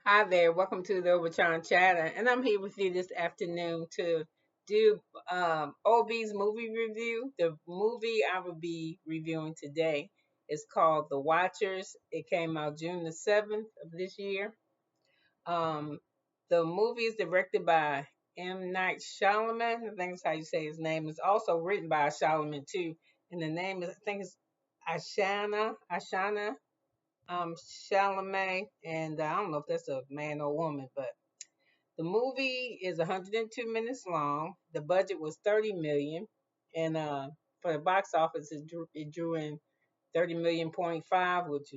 Hi there, welcome to the Obachanchatter, and I'm here with you this afternoon to do OB's movie review. The movie I will be reviewing today is called The Watchers. It came out June the 7th of this year. Um, the movie is directed by M. Night Shyamalan. I think that's how you say his name. It's also written by Shyamalan too, and the name is I think it's Ashana Chalamet, and I don't know if that's a man or woman, but the movie is 102 minutes long. The budget was 30 million, and for the box office, it drew in 30 million point five, which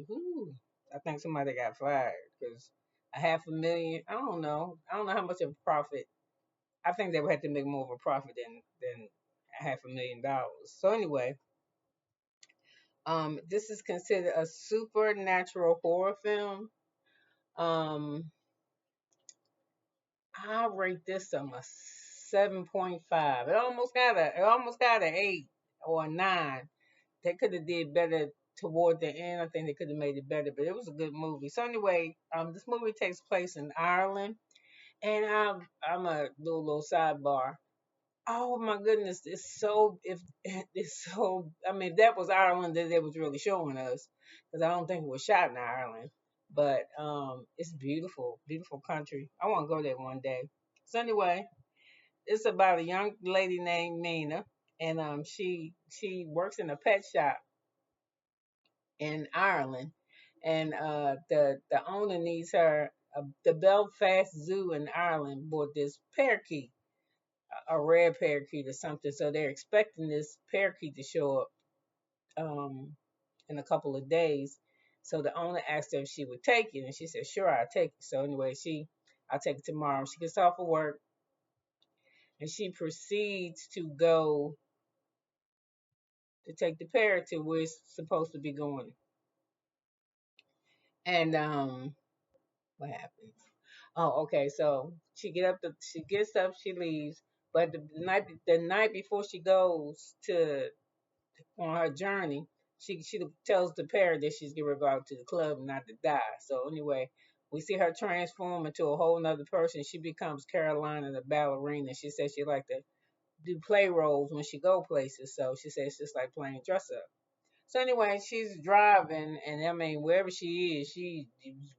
I think somebody got fired because a half a million. I don't know how much of a profit. I think they would have to make more of a profit than a half $1 million. So anyway, this is considered a supernatural horror film. Um, I rate this a 7.5. It almost got an 8 or a 9. They could have did better toward the end. I think they could have made it better, but it was a good movie. So anyway, this movie takes place in Ireland, and I'm a do a little sidebar. Oh my goodness, it's so if it's so. I mean, if that was Ireland that they was really showing us, because I don't think it was shot in Ireland. But it's beautiful, beautiful country. I want to go there one day. So anyway, it's about a young lady named Mina, and she works in a pet shop in Ireland, and the owner needs her. The Belfast Zoo in Ireland bought this parakeet, a rare parakeet or something. So they're expecting this parakeet to show up in a couple of days. So the owner asked her if she would take it, and she said, "Sure, I'll take it." So anyway, I'll take it tomorrow. She gets off of work, and she proceeds to go to take the parrot to where it's supposed to be going. And what happens? Oh, okay. So she gets up, she leaves, but the night before she goes to on her journey, she tells the parrot that she's gonna go out to the club and not to die. So anyway, we see her transform into a whole nother person. She becomes Carolina, the ballerina. She says she like to do play roles when she go places. So she says it's just like playing dress up. So anyway, she's driving, and I mean wherever she is, she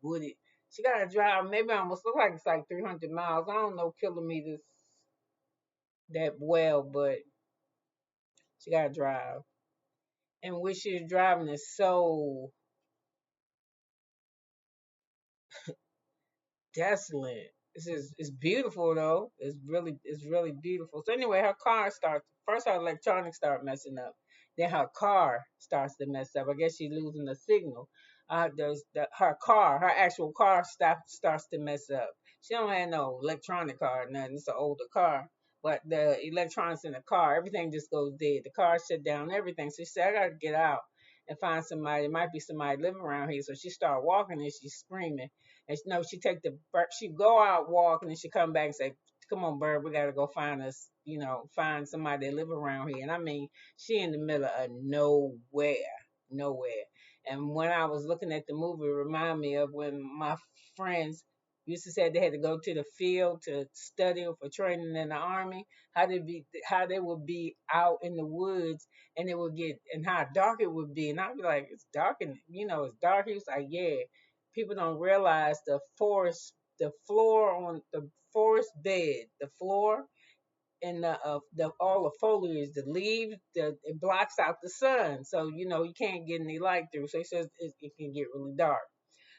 would it. She gotta drive. Maybe almost look like it's like 300 miles. I don't know kilometers that well, but she gotta drive. And where she's driving is so desolate. It's beautiful though. It's really beautiful. So anyway, her car starts first her electronics start messing up. Then her car starts to mess up. I guess she's losing the signal. Her actual car starts to mess up. She don't have no electronic car or nothing. It's an older car. But the electronics in the car, everything just goes dead. The car shut down, everything. So she said, I gotta get out and find somebody. It might be somebody living around here. So she started walking and she's screaming. And no, she go out walking and she come back and say, "Come on, bird, we gotta go find us, find somebody that live around here." And I mean, she in the middle of nowhere, nowhere. And when I was looking at the movie, it reminded me of when my friends used to say they had to go to the field to study or for training in the army. How they would be out in the woods and it would get and how dark it would be. And I'd be like, it's dark and it's dark. He was like, yeah, people don't realize the floor on the forest bed, the floor and the all the foliage, the leaves, it blocks out the sun, so you can't get any light through. So he says it can get really dark.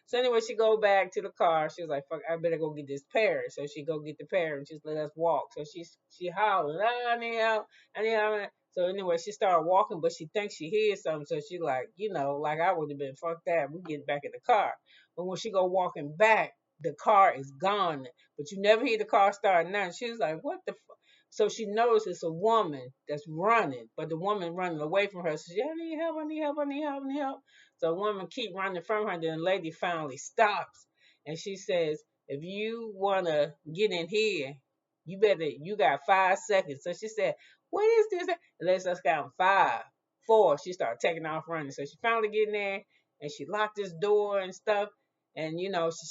So anyway, she go back to the car. She was like, "Fuck, I better go get this parrot." So she go get the parrot and just let us walk. So she hollering, "Ah, I need help, I need help." So anyway, she started walking, but she thinks she hears something. So she like, like I would have been, fuck that. We get back in the car. But when she go walking back, the car is gone. But you never hear the car start nothing. She was like, "What the?" So she knows it's a woman that's running, but the woman running away from her. So she, I need help, I need help, I need help, I need help. So the woman keep running from her. Then the lady finally stops, and she says, "If you wanna get in here, you got 5 seconds." So she said, "What is this?" And let's us count 5, 4. She started taking off running. So she finally get in there, and she locked this door and stuff. And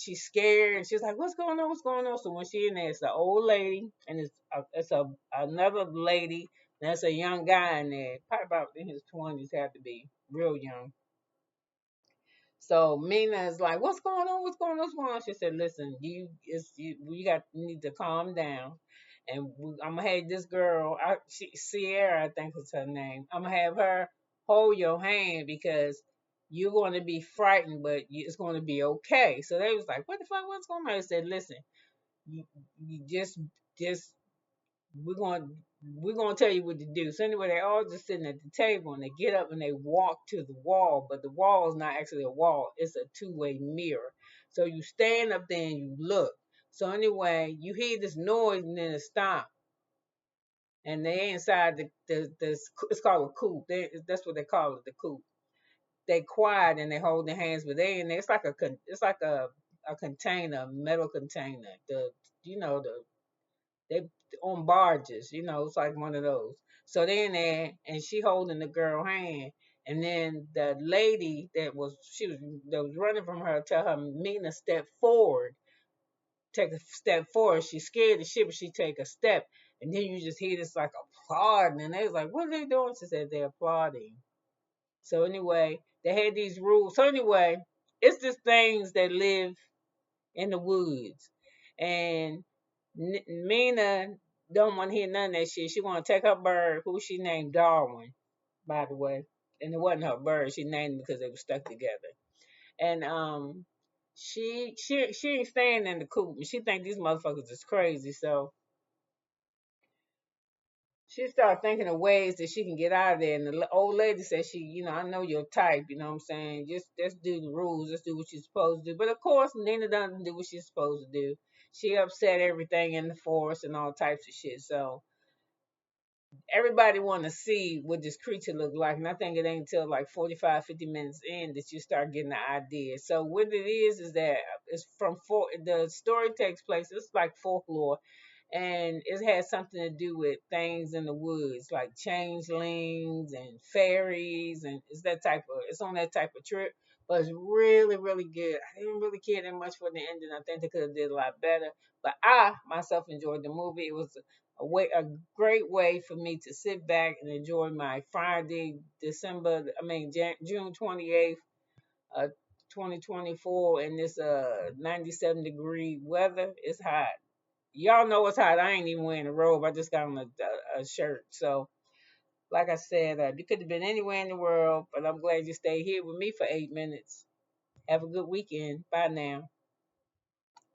she's scared, and she's like, "What's going on? What's going on?" So when she in there, it's an old lady, and it's another lady, and there's a young guy in there, probably about in his 20s, had to be real young. So Mina is like, "What's going on? What's going on? What's going on?" She said, "Listen, you need to calm down, and I'm gonna have this girl, Sierra, I think is her name. I'm gonna have her hold your hand because you're going to be frightened, but it's going to be okay." So they was like, "What the fuck? What's going on?" I said, "Listen, you, you just we're going we're going to tell you what to do." So anyway, they all just sitting at the table, and they get up and they walk to the wall, but the wall is not actually a wall, it's a two-way mirror. So you stand up there and you look. So anyway, you hear this noise and then it stops, and they inside the it's called a coop. That's what they call it, the coop. They quiet and they hold their hands, but they in there. It's like a container, metal container. The they on barges, it's like one of those. So they in there, and she holding the girl hand, and then the lady that was running from her tell her, Mina, step forward, take a step forward. She's scared of shit, but she take a step, and then you just hear this like applauding, and they was like, "What are they doing?" She said, "They're applauding." So anyway, they had these rules. So anyway, it's just things that live in the woods. And Mina don't want to hear none of that shit. She want to take her bird, who she named Darwin, by the way. And it wasn't her bird. She named it because they were stuck together. And she ain't staying in the coop. She think these motherfuckers is crazy. So she started thinking of ways that she can get out of there. And the old lady said, "I know your type, you know what I'm saying? Just do the rules. Just do what you're supposed to do." But of course, Nina doesn't do what she's supposed to do. She upset everything in the forest and all types of shit. So everybody want to see what this creature look like. And I think it ain't until like 45, 50 minutes in that you start getting the idea. So what it is that it's the story takes place, it's like folklore, and it has something to do with things in the woods like changelings and fairies, and it's on that type of trip. But it's really, really good. I didn't really care that much for the ending. I think they could have did a lot better, but I myself enjoyed the movie. It was a great way for me to sit back and enjoy my Friday, June 28th, uh 2024, in this 97-degree weather. It's hot. Y'all know it's hot. I ain't even wearing a robe. I just got on a shirt. So, like I said, you could have been anywhere in the world, but I'm glad you stayed here with me for 8 minutes. Have a good weekend. Bye now.